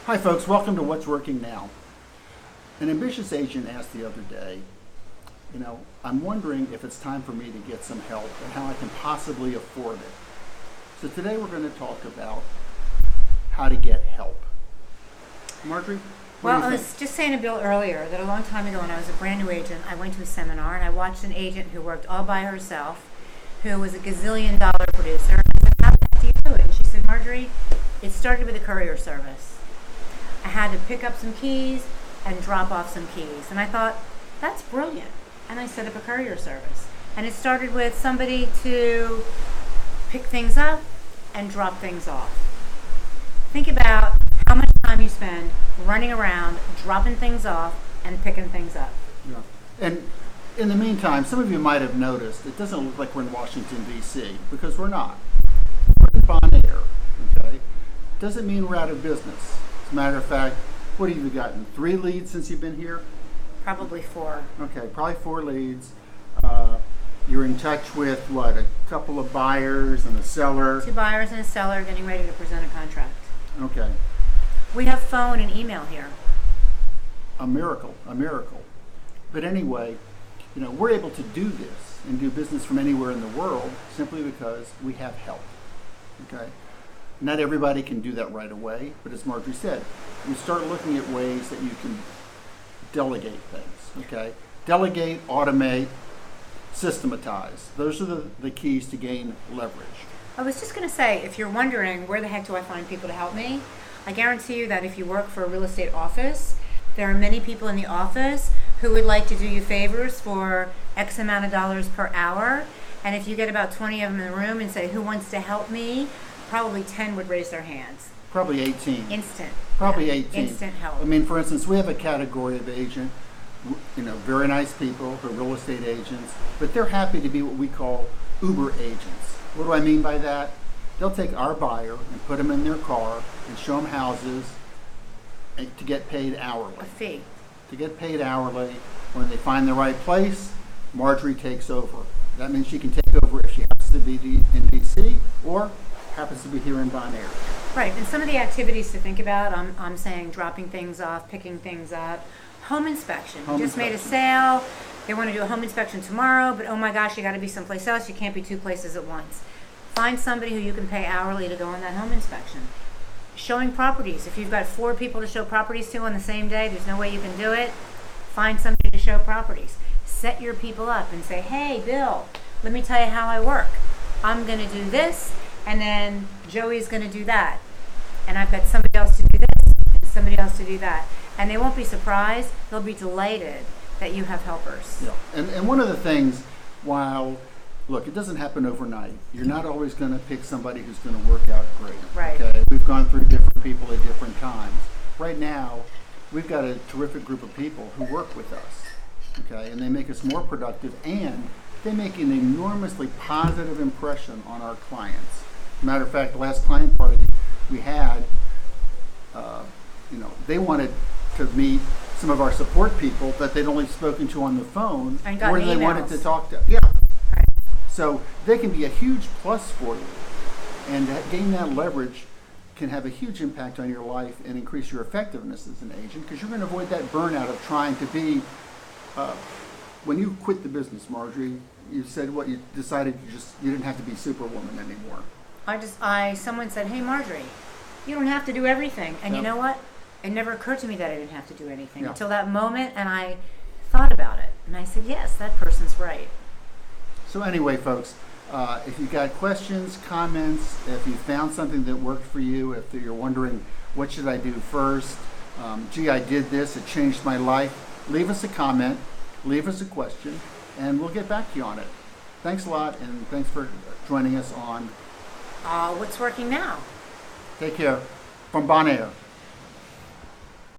Hi folks, welcome to What's Working Now. An ambitious agent asked the other day, I'm wondering if it's time for me to get some help and how I can possibly afford it. So today we're going to talk about how to get help. Marjorie? Well, I was just saying to Bill earlier that a long time ago when I was a brand new agent, I went to a seminar and I watched an agent who worked all by herself, who was a gazillion-dollar producer. And I said, how the heck do you do it? And she said, Marjorie, it started with a courier service. I had to pick up some keys and drop off some keys. And I thought, that's brilliant. And I set up a courier service. And it started with somebody to pick things up and drop things off. Think about how much time you spend running around, dropping things off, and picking things up. Yeah. And in the meantime, some of you might have noticed it doesn't look like we're in Washington, D.C., because we're not. We're in Bonaire, okay? Doesn't mean we're out of business. As a matter of fact, what have you gotten? 3 leads since you've been here? Probably 4. Okay, probably 4 leads. You're in touch with, a couple of buyers and a seller? 2 buyers and a seller getting ready to present a contract. Okay. We have phone and email here. A miracle. But anyway, we're able to do this and do business from anywhere in the world simply because we have help. Okay? Not everybody can do that right away, but as Marjorie said, you start looking at ways that you can delegate things. Okay? Delegate, automate, systematize. Those are the keys to gain leverage. I was just going to say, if you're wondering where the heck do I find people to help me, I guarantee you that if you work for a real estate office, there are many people in the office who would like to do you favors for X amount of dollars per hour. And if you get about 20 of them in the room and say, who wants to help me? Probably 10 would raise their hands. Probably 18. Instant. Probably Yeah. 18. Instant help. I mean, for instance, we have a category of agent, very nice people who are real estate agents, but they're happy to be what we call Uber agents. What do I mean by that? They'll take our buyer and put them in their car and show them houses to get paid hourly. A fee. To get paid hourly. When they find the right place, Marjorie takes over. That means she can take over if she happens to be in D.C. or happens to be here in Bonaire. Right, and some of the activities to think about, I'm saying dropping things off, picking things up. Home inspection. You just made a sale. They want to do a home inspection tomorrow, but oh my gosh, you got to be someplace else. You can't be 2 places at once. Find somebody who you can pay hourly to go on that home inspection. Showing properties. If you've got 4 people to show properties to on the same day, there's no way you can do it. Find somebody to show properties. Set your people up and say, hey, Bill, let me tell you how I work. I'm going to do this, and then Joey's going to do that. And I've got somebody else to do this, and somebody else to do that. And they won't be surprised. They'll be delated that you have helpers. Yeah. And one of the things, look, it doesn't happen overnight. You're not always going to pick somebody who's going to work out great. Right. Okay? We've gone through different people at different times. Right now, we've got a terrific group of people who work with us. Okay? And they make us more productive, and they make an enormously positive impression on our clients. Matter of fact, the last client party we had, they wanted to meet some of our support people that they'd only spoken to on the phone, or they wanted to talk to. Yeah. Right. So they can be a huge plus for you, and gain that leverage can have a huge impact on your life and increase your effectiveness as an agent, because you're going to avoid that burnout of trying to be. When you quit the business, Marjorie, you said you decided you didn't have to be Superwoman anymore. Someone said, hey, Marjorie, you don't have to do everything. And You know what? It never occurred to me that I didn't have to do anything until that moment, and I thought about it. And I said, yes, that person's right. So anyway, folks, if you've got questions, comments, if you found something that worked for you, if you're wondering, what should I do first? I did this, it changed my life. Leave us a comment, leave us a question, and we'll get back to you on it. Thanks a lot, and thanks for joining us on What's Working Now? Take care. From Bonaire.